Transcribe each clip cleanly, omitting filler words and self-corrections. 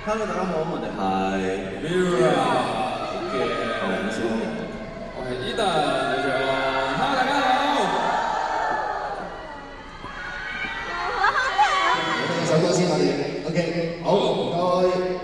Hello，大家好，我哋係 Mirror 嘅黃小明，我係 Eden，你好。Hello，大家好。我哋首歌先，我哋 OK， 好，唔該。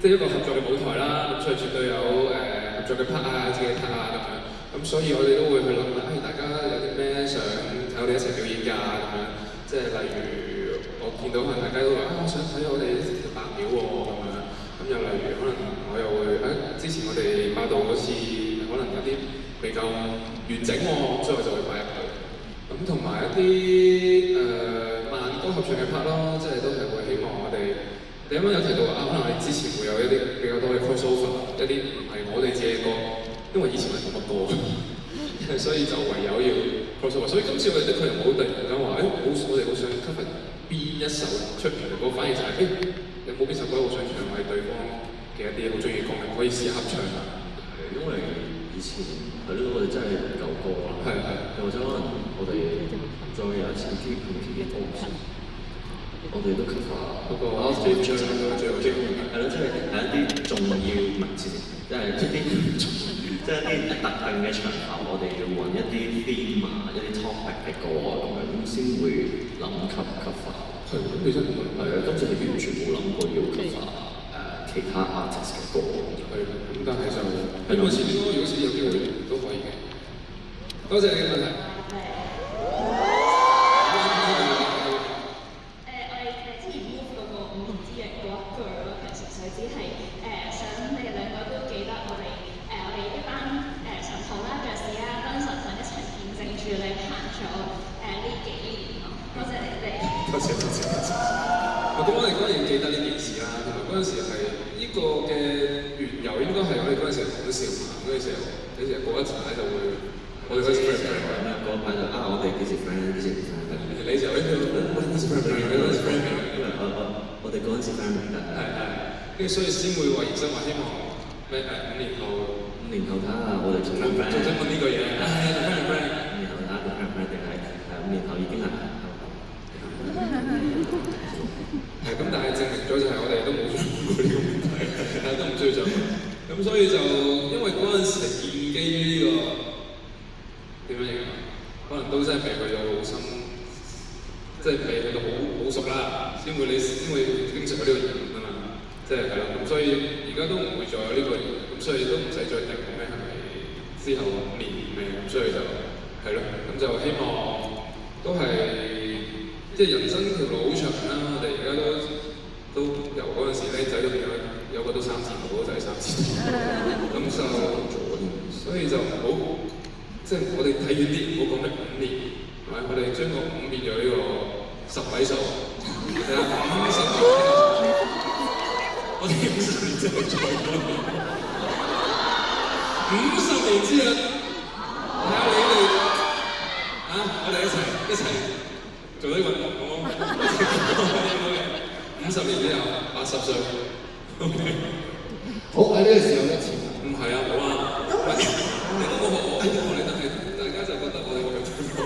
即係一個合作嘅舞台啦，咁所以絕對有合作嘅 part 啊、自己嘅 part 啊咁樣，咁所以我哋都會去諗啦，大家有啲咩想睇我哋一齊表演㗎咁樣，即係例如我見到可能大家都話我想睇我哋啲白廟喎咁樣，咁又例如可能我又會之前我哋霸道嗰次可能有啲未夠完整喎，所以我就會擺入去，咁同埋一啲慢歌合唱嘅 part 咯，即係都係會希望我哋。你啱啱有提到話可能我哋之前會有一啲比較多嘅 crossover， 一啲唔係我哋自己嘅歌，因為以前係冇乜歌，所以就唯有要 crossover。所以今次我哋的確又冇突然間話，我哋好想 cover 邊一首出邊嘅歌，反而就係、有冇邊首歌好想唱係對方嘅一啲好中意嘅歌，可以試下合唱啊。因為以前係咯，我哋真係唔夠歌啦，又或者可能我哋再有一次啲唔同嘅歌先。我哋都 cover 嗰個最後係咯，即係係一啲重要文字，即係一啲特定嘅場合，我哋要揾一啲 theme 啊、一啲 topic 嘅歌啊咁樣，咁先會諗 cover。係，咁其實係啊，今次係完全冇諗過要 cover 其他 artist 嘅歌。係，咁但係就呢個事應該如果是有機會都可以嘅。多謝你嘅問題。咁我哋當然記得呢件事啦，同埋嗰陣時係呢個嘅緣由應該係我哋嗰陣時講笑嘛，嗰陣時你成日過一排就會，我哋嗰陣時 friend 咁樣，嗰一排就我哋幾時 friend 幾時 friend，你就喺度幾時 friend，你嗰陣時 friend 因為我哋嗰陣時 friend 㗎，係，跟住所以先會話延伸話希望咩5年後睇下我哋做 friend，仲想問呢個嘢，做 friend，5年後睇下做 friend 定係5年後已經係。係咁，但係證明咗就係我哋都冇做過呢個問題，都唔追上。咁所以就因為嗰陣時係建基於呢個點樣形容？可能都真係未去到好深，即係未去到好熟啦，先會經常有呢個言論啊嘛。即係咯，咁所以而家都唔會再有呢個言論，咁所以都唔使再定咩係咪之後5年咩咁，所以就係咯，咁就希望都係。即係人生條路好長啦，我哋而家都由嗰陣時僆仔到變咗有個都3字頭，就係3字頭，咁就所以就唔好，即係我哋睇遠啲，唔好講咩5年，係咪？我哋將個5變咗呢個10位數，睇下50年，我哋50年之後再講，50年之後，睇下你哋啊，我哋一齊。做呢個運動好唔好？50年之後80歲 ，OK。好喺呢個時候咧，唔係啊，冇啊，你都冇學我，你但係大家就覺得我哋好有進步。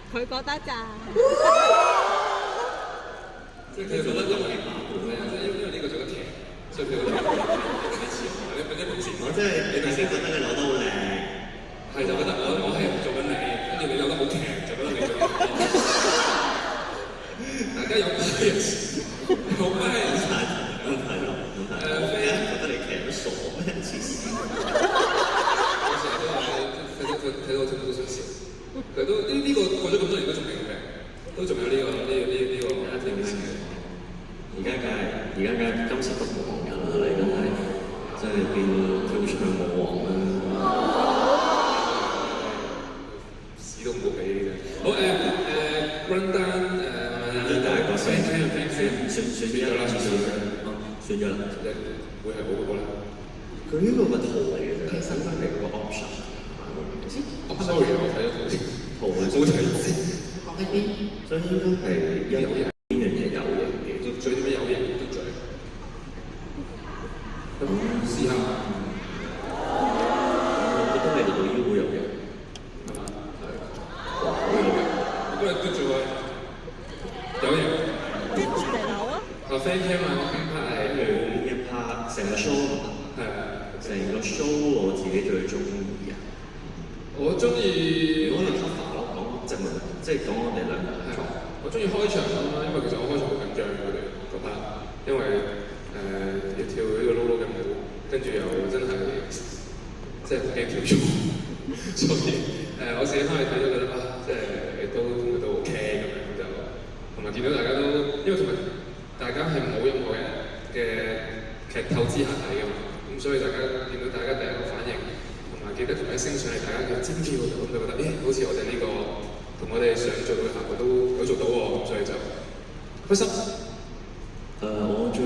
佢覺得咋？即係佢覺得因為因為呢個做得劇，所以佢覺得你似我，你本身平時我即係你平時覺得你扭得好靚，係就覺得我係做緊你，跟住你扭得好劇。大家有咩嘢？有咩問題咯？覺得你其實都傻咩？黐線！我成日都話睇到聽到都想笑。其實都呢個過咗咁多年都仲未有嘅，都仲有呢個正面嘅。而家梗係今時不同往日啦，你真係真係變跳唱舞王啦！屎都唔好俾呢啲。好run down 第一個選咗啦，選咗啦，會係好嗰個啦。佢呢個咪圖嚟嘅啫，其實應該係個 option。sorry， 我睇咗圖冇睇字。所以應該係有人邊樣嘢有型嘅，最點解有型都最。咁試下，我覺得你哋對於好有型，係嘛？係，哇，好有型。我覺得都做啊。有型。個 fan cam 啊 ，fan part 係佢一 part 成個 show 係成個 show 我自己最中意啊！我中意可能 cover 咯，講即係講我哋兩個合作。我中意開場啦，因為其實我開場好緊張佢哋嗰 part，因為要跳呢個 low 嘅舞，跟住又真係即係好驚跳錯，所以我自己翻去睇都覺得啊，即係都 OK 咁樣就，同埋見到大家都，因為同埋大家係冇任何嘅劇透之下睇㗎嘛，咁所以大家見到大家第一個反應，同埋記得同一升上嚟，大家嘅尖叫咁就覺得，好似我哋呢個同我哋想做到嘅效果都有做到喎，咁所以就開心。我最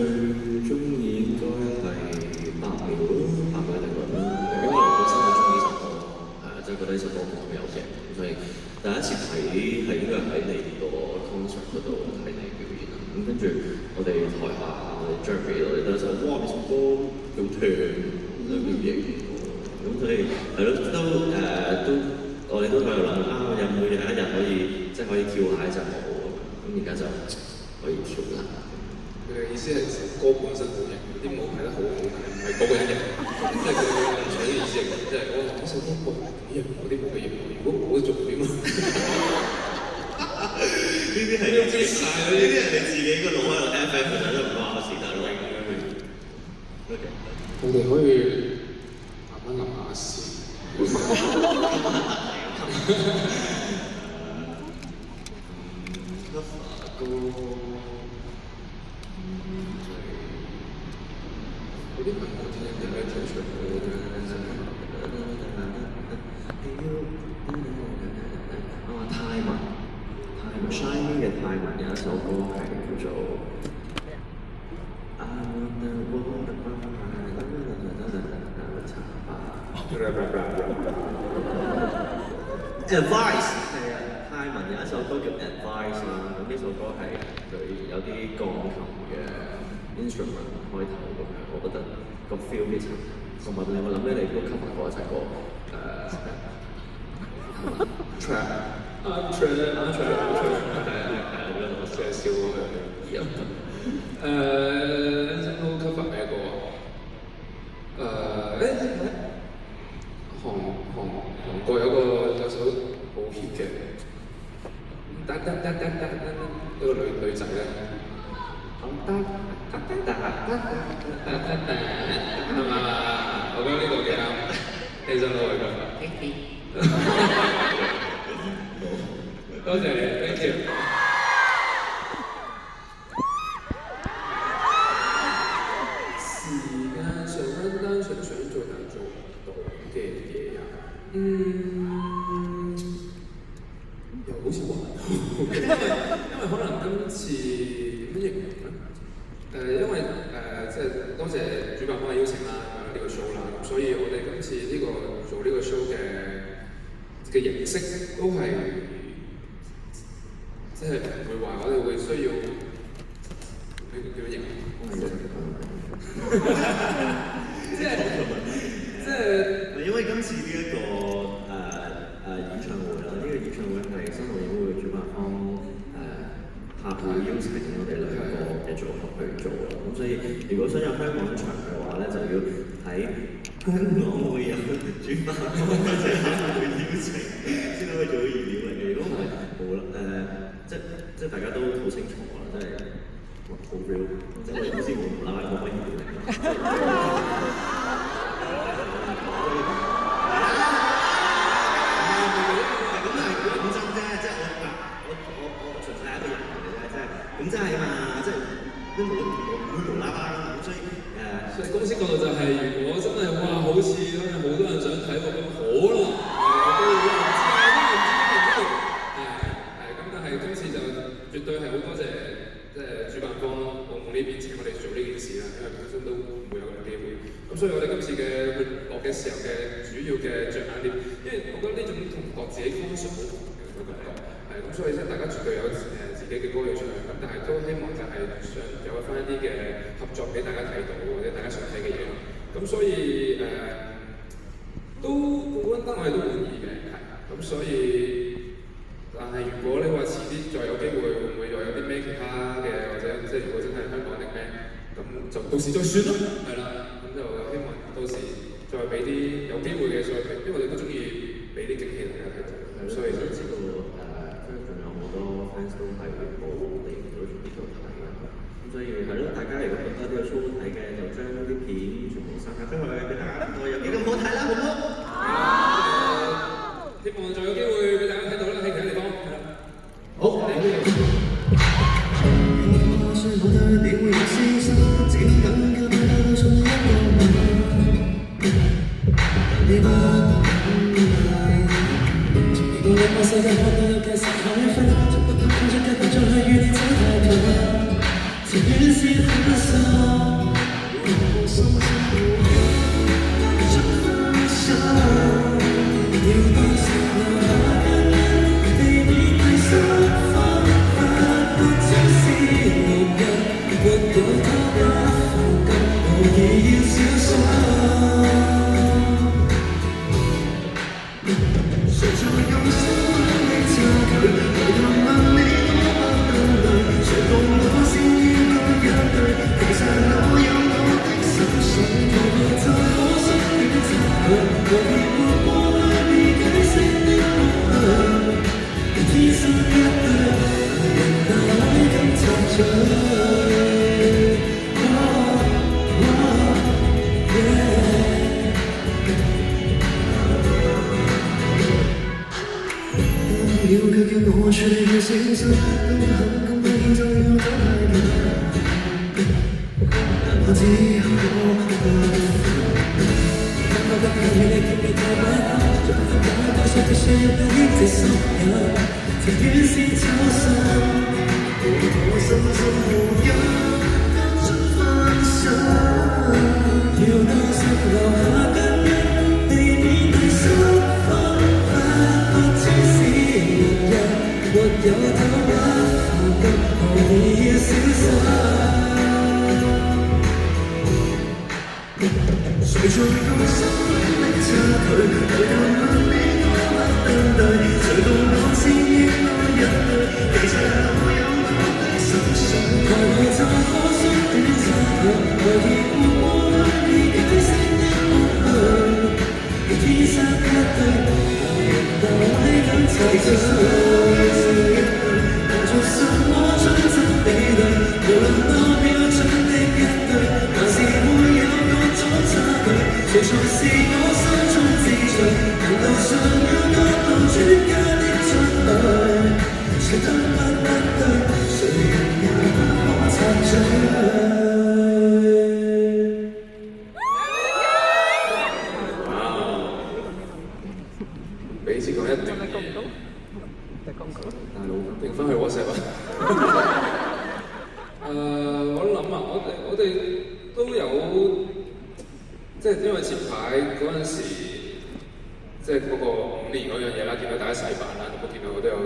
中意應該係8秒咯，8秒定律咯，因為我本身好中意呢首歌，即係覺得呢首歌好有型，所以第一次睇係應該喺你個 concert 嗰度睇你表演啦。咁跟住我哋台下我哋 Jeremy 我哋都就哇呢首歌好聽，都幾型喎。咁所以係咯，都我哋都喺度諗有冇有一日可以即係可以跳下一隻舞咁而家就可以跳啦。佢嘅意思係歌本身好型，啲舞排得好好睇，唔係個個人型，即係佢嘅意思係即係我首歌好型，我啲舞嘅型，如果我做點啊？呢啲係呢啲係你自己個腦喺度 FF 就都唔關我事，大佬。我哋可以慢慢諗下先。歌嗰啲朋友聽有咩跳出嚟嘅？泰文 Shiny 嘅泰文有一首歌係叫做I wanna walk Advice 係啊，泰文有一首歌叫 Advice 啦，咁呢首歌係佢有啲鋼琴嘅 instrument 開頭咁樣，我覺得個 feel 幾層，同埋你有冇諗起你都 cover 過一隻歌trap 即係笑嗰樣都 cover 咩歌啊？韓國有首好 hit 嘅，嗰個女仔咧，係嘛？我覺得呢個幾啱，起身攞嚟㗎。多謝你 ，thank you。時間上單單純想做但做唔到嘅嘢啊，又好似還好，因為可能今次點樣形容咧？因為即係多謝主辦方嘅邀請啦，呢個 show 啦，所以我哋今次呢個做呢個 show 嘅形式都係即係唔會話我哋會需要呢個叫乜形即係，因為今次呢一個演唱會啦，呢個演唱會係新濠演唱會主辦方客戶邀請我哋兩個嘅組合去做啦，咁所以如果想有香港場嘅話咧，就要喺香港會有主辦方或者客戶邀請先可以做到預料嚟嘅，如果唔係冇啦即係大家都好清楚啦，真係好 real， 即係我哋公司冇無啦啦冇乜預料嚟嘅。咁真係嘛，即係都冇無啦啦咁，所以公司角度就係、如果真係哇，好似好多人想睇喎，咁可能都會咁但係今次就絕對係好多謝即係主辦方澳門呢邊請我哋做呢件事啦，因為本身都唔會有咁嘅機會。咁所以我哋今次嘅落嘅時候嘅主要嘅着眼點，因為我覺得呢種同學自己 concert 好同嘅感覺。咁所以即係大家絕對有自己嘅歌要出嚟，咁但係都希望就係想有翻一啲嘅合作俾大家睇到，或者大家想睇嘅嘢。咁所以都冠軍得我哋都滿意嘅，係。咁所以，但係如果你話遲啲再有機會，會唔會又有啲咩其他嘅，或者即係如果真係香港定咩，咁就到時再算咯，係啦。咁就希望到時再俾啲有機會嘅再俾，因為我哋都中意俾啲驚喜大家睇到。咁所以就知道。fans 都係冇嚟到呢度睇嘅，咁所以係咯，大家如果覺得呢個 show 睇嘅，就將啲片全部散發出去俾大家睇，有幾咁好睇啦，好唔好？希望再有機會俾大家睇到啦，喺其他地方。好，你呢度。這於是就是俾次講一段嘢，大佬定翻去 WhatsApp 啊！我諗啊，我哋都有，即係因為前排嗰陣時，即係嗰個5年嗰樣嘢啦，見到大家洗版啦，咁我見到我都有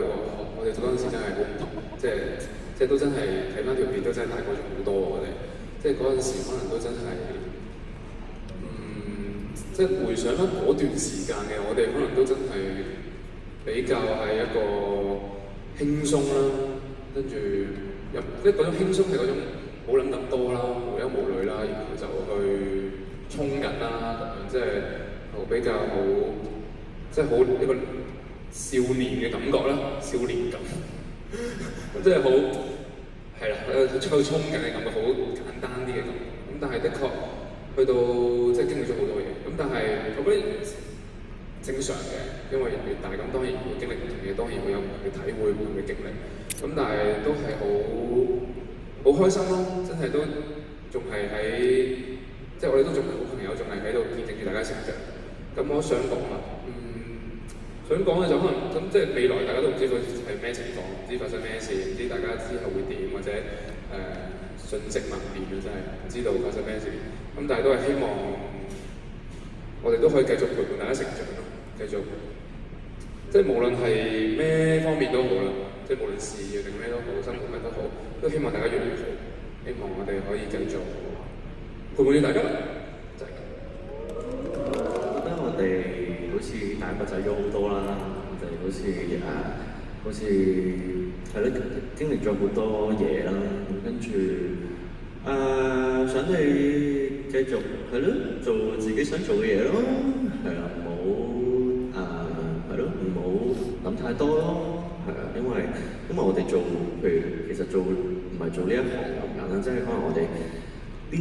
我哋嗰陣時真係好唔同，即係都真係睇翻條片都真係大個咗好多我哋，即係嗰陣時可能都真係。即係回想翻嗰段時間嘅我哋，可能都真係比較係一個輕鬆啦，跟住即係嗰種輕鬆係嗰種冇諗咁多啦，無憂無慮啦，然後就去衝緊啦，咁樣即係比較好，即係好一個少年嘅感覺啦，少年感，即係好係啦，去衝緊嘅感覺，好簡單啲嘅感覺，咁但係的確。去到即係經歷咗好多嘢，咁但係我覺得正常嘅，因為人越大咁當然會經歷唔同嘢，當然會有唔同嘅體會、唔同嘅經歷，咁但係都係好開心咯，真係都仲係喺，即係我哋都仲係好朋友，仲係喺度見證住大家成長。咁我想講啊，想講嘅就可能咁即係未來大家都唔知佢係咩情況，唔知發生咩事，唔知大家之後會點或者瞬息萬變嘅真係唔知道發生咩事。咁但係都係希望我哋都可以繼續陪伴大家成長咯，繼續即係無論係咩方面都好啦，即係無論事業定咩都好，生活咩都好，都希望大家越嚟越好，希望我哋可以繼續陪伴住大家。就係咁。我覺得我哋好似大個仔咗好多啦，我哋好似係咯，經歷咗好多嘢啦，跟住想你繼續係咯，做自己想做嘅嘢咯，係啦，唔好係咯，唔好諗太多咯，係啊，因為我哋做，譬如其實做唔係做呢一行咁簡單，即係可能我哋啲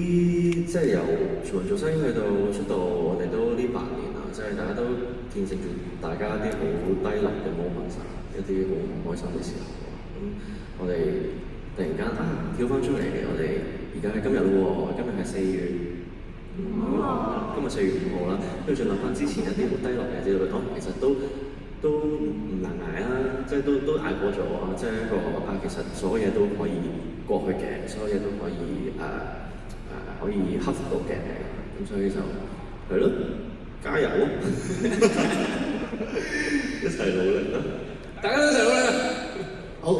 即係由從做生意去到出道，我哋都呢8年啦，即係大家都見證住大家啲好低落嘅 moment， 一啲好唔開心嘅時候，咁我哋突然間跳翻出嚟，我哋而家係今日咯喎，今日係4月5號，今日4月5號啦，跟住再諗翻之前一啲好低落嘅日子，其實都唔難捱啊，即係都捱過咗啊，即係一個其實所有嘢都可以過去嘅，所有嘢都可以可以克服到嘅，咁所以就係咯，加油！一齊努力啦！大家都一齊努力！